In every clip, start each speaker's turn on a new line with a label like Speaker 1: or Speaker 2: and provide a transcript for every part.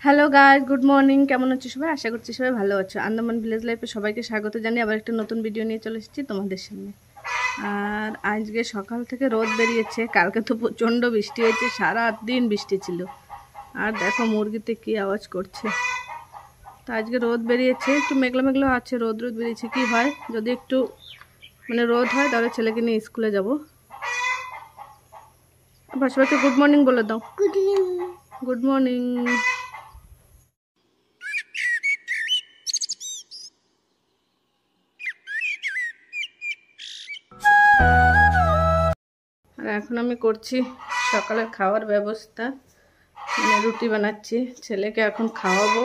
Speaker 1: Hello guys, good morning. কেমন আছো সবাই? আশা করছি সবাই ভালো আছো। আন্দামান ভিলেজ লাইফে সবাইকে স্বাগত জানিয়ে আবার একটা নতুন ভিডিও নিয়ে চলে এসেছি তোমাদের সামনে। আর আজকে সকাল থেকে রোদ বেরিয়েছে, কালকে তো প্রচণ্ড বৃষ্টি হয়েছে, সারা দিন বৃষ্টি ছিল। আর দেখো মুরগিতে কি আওয়াজ করছে। তো আজকে রোদ বেরিয়েছে, একটু মেঘলা মেঘলা আছে, রোদ বেরিয়েছে। কি হয় যদি একটু রোদ হয় তাহলে ছেলেকে নিয়ে স্কুলে যাবো। আবার সবাইকে গুড মর্নিং বলে দাও। Good morning. আর এখন আমি করছি সকালের খাওয়ার ব্যবস্থা, রুটি বানাচ্ছি, ছেলেকে এখন খাওয়াবো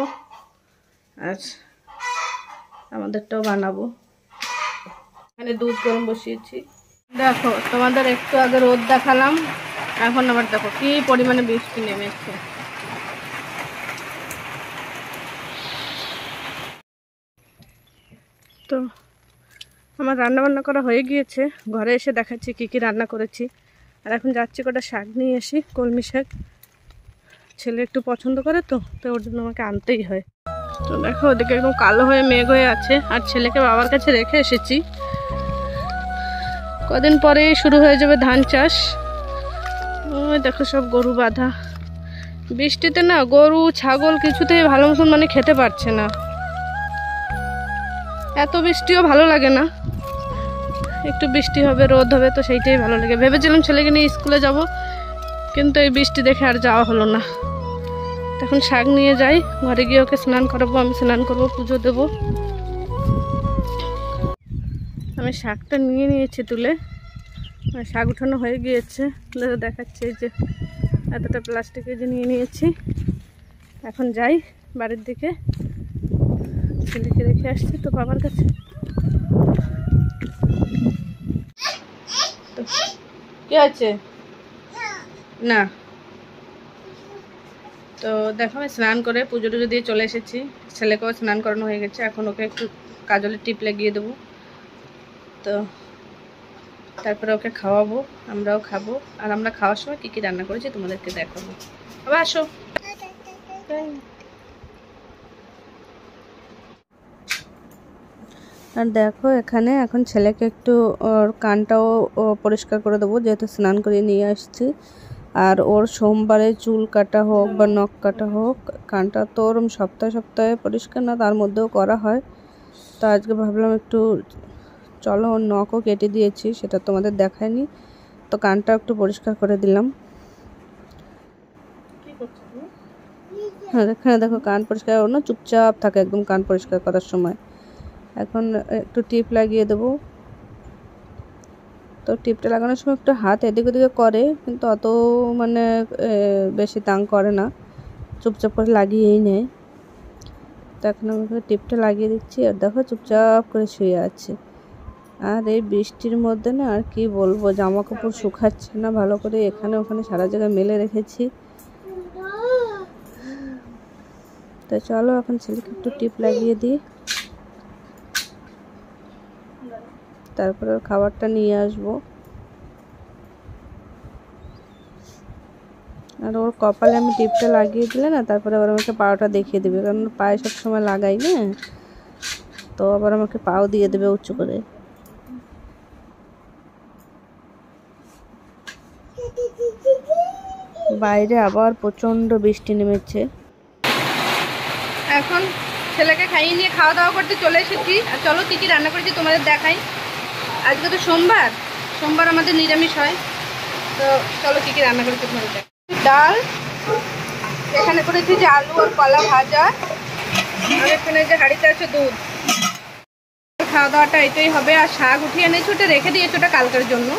Speaker 1: আর আমাদেরটাও বানাবো। এখানে দুধ গরম বসিয়েছি। দেখো তোমাদের একটু আগে রোদ দেখালাম, এখন আবার দেখো কি পরিমাণে বৃষ্টি নেমেছে। তো আমার রান্না বান্না করা হয়ে গিয়েছে, ঘরে এসে দেখাচ্ছি কি কি রান্না করেছি। আর এখন যাচ্ছি কটা শাক নিয়ে আসি, কলমি শাক। ছেলে একটু পছন্দ করে তো ওর জন্য আমাকে আনতেই হয়। তো দেখো ওদিকে একদম কালো হয়ে মেঘ হয়ে আছে, আর ছেলেকে বাবার কাছে রেখে এসেছি। কদিন পরেই শুরু হয়ে যাবে ধান চাষ। ওই দেখো সব গরু বাঁধা। বৃষ্টিতে না গরু ছাগল কিছুতেই ভালো মতন খেতে পারছে না। এত বৃষ্টিও ভালো লাগে না, একটু বৃষ্টি হবে রোদ হবে তো সেইটাই ভালো লাগে। ভেবেছিলাম ছেলেকে নিয়ে স্কুলে যাব, কিন্তু এই বৃষ্টি দেখে আর যাওয়া হলো না। এখন শাক নিয়ে যাই, ঘরে গিয়ে ওকে স্নান করাবো, আমি স্নান করবো, পুজো দেবো। আমি শাকটা নিয়ে নিয়েছি তুলে, শাক উঠানো হয়ে গিয়েছে। দেখাচ্ছে যে এতটা প্লাস্টিকে যে নিয়ে নিয়েছি। এখন যাই বাড়ির দিকে, ছেলেকে রেখে আসছি তো বাবার কাছে। তো কি আছে না, তো দেখো আমি স্নান করে পুজো টুজো দিয়ে চলে এসেছি। ছেলেকেও স্নান করানো হয়ে গেছে, এখন ওকে একটু কাজলের টিপ লাগিয়ে দেবো। তো তারপরে ওকে খাওয়াবো, আমরাও খাবো। আর আমরা খাওয়ার সময় কী কী রান্না করেছি তোমাদেরকে দেখাবো। আবার আসো। আর দেখো এখানে এখন ছেলেকে একটু ওর কানটাও পরিষ্কার করে দেবো, যেহেতু স্নান করিয়ে নিয়ে আসছি। আর ওর সোমবারে চুল কাটা হোক বা নখ কাটা হোক, কানটা তো ওর সপ্তাহে সপ্তাহে পরিষ্কার না, তার মধ্যেও করা হয়। তো আজকে ভাবলাম একটু চলো, ওর নখও কেটে দিয়েছি, সেটা তোমাদের দেখায়নি, তো কানটা একটু পরিষ্কার করে দিলাম। হ্যাঁ এখানে দেখো কান পরিষ্কার, ওর না চুপচাপ থাকে একদম কান পরিষ্কার করার সময়। এখন একটু টিপ লাগিয়ে দেবো। তো টিপটা লাগানোর সময় একটু হাত এদিক ওদিকে করে, কিন্তু অত বেশি তাং করে না, চুপচাপ করে লাগিয়েই নেয়। তো এখন আমি টিপটা লাগিয়ে দিচ্ছি, আর দেখো চুপচাপ করে শুয়ে আছে। আর এই বৃষ্টির মধ্যে না আর কি বলবো, জামা কাপড় শুকাচ্ছে না ভালো করে, এখানে ওখানে সারা জায়গায় মেলে রেখেছি। তো চলো এখন ছেলেকে একটু টিপ লাগিয়ে দিই, তারপরে ওর খাবারটা নিয়ে আসবো। আর ওর কপালে আমি টিপটা লাগিয়ে দিলে না, তারপরে আবার আমাকে পাওটা দেখিয়ে দেবে, কারণ পায়ে সবসময় লাগাই না, তো আবার আমাকে পাও দিয়ে দেবে উঁচু করে। বাইরে আবার প্রচণ্ড বৃষ্টি নেমেছে। এখন ছেলেকে খাইয়ে নিয়ে খাওয়া দাওয়া করতে চলে এসেছি। আর চলো কী কী রান্না করেছি তোমাদের দেখাই। আজকে তো সোমবার, সোমবার আমাদের নিরামিষ হয়। তো চলো কী কী রান্না করেছি তোমাদের দেখাই। ডাল, এখানে করেছি যে আলু আর কলা ভাজা, আর এখানে যে হাঁড়িতে আছে দুধ। খাওয়া দাওয়াটা এটাই হবে। আর শাক উঠিয়ে এনেছি, ওটা রেখে দিয়েছি, ওটা কালকের জন্য।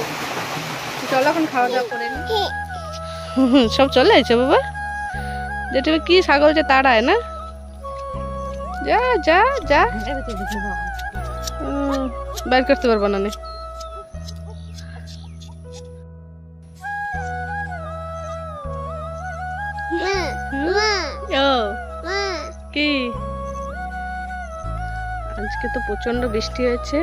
Speaker 1: চলো এখন খাওয়া দাওয়া করে নি। সব চলে এসেছে বাবা, যেটা কি ছাগল যে তাড়ায় না, যা যা যা, বাইর করতে পারবো না। কি আজকে তো প্রচন্ড বৃষ্টি হয়েছে,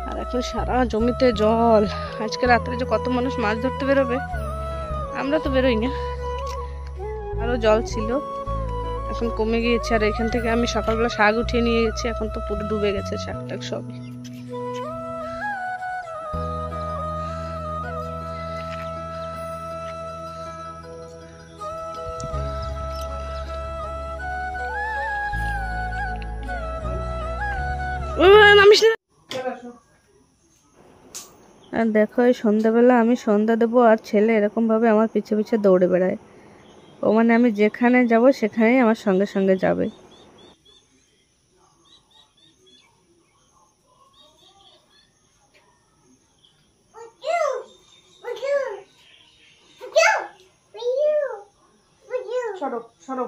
Speaker 1: আর এখন সারা জমিতে জল। আজকে রাত্রে যে কত মানুষ মাছ ধরতে বেরোবে, আমরা তো বেরোই না, আরো জল ছিল। এখন কমে গিয়েছে। আর এখান থেকে আমি সকালবেলা শাক উঠিয়ে নিয়ে গেছি, এখন তো পুরো ডুবে গেছে শাক টাক সবই। আর দেখো এই সন্ধ্যাবেলা আমি সন্ধ্যা দেবো আর ছেলে এরকম ভাবে আমার পিছে পিছে দৌড়ে বেড়ায়। ও মানে আমি যেখানে যাব সেখানেই আমার সঙ্গে সঙ্গে যাবে। সরো সরো।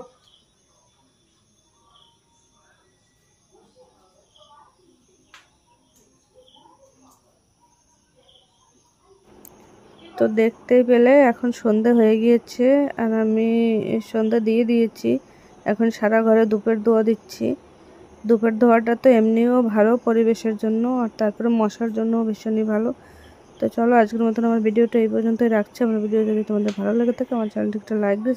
Speaker 1: তো দেখতেই পেলে এখন সন্ধে হয়ে গিয়েছে আর আমি সন্ধ্যা দিয়ে দিয়েছি। এখন সারা ঘরে ধূপের ধোঁয়া দিচ্ছি। ধূপের ধোঁয়াটা তো এমনিও ভালো পরিবেশের জন্য, আর তারপরে মশার জন্য ভীষণই ভালো। তো চলো আজকের মতন আমার ভিডিওটা এই পর্যন্তই রাখছি। আমার ভিডিও যদি তোমাদের ভালো লেগে থাকে আমার চ্যানেলটি একটা লাইক দিয়ে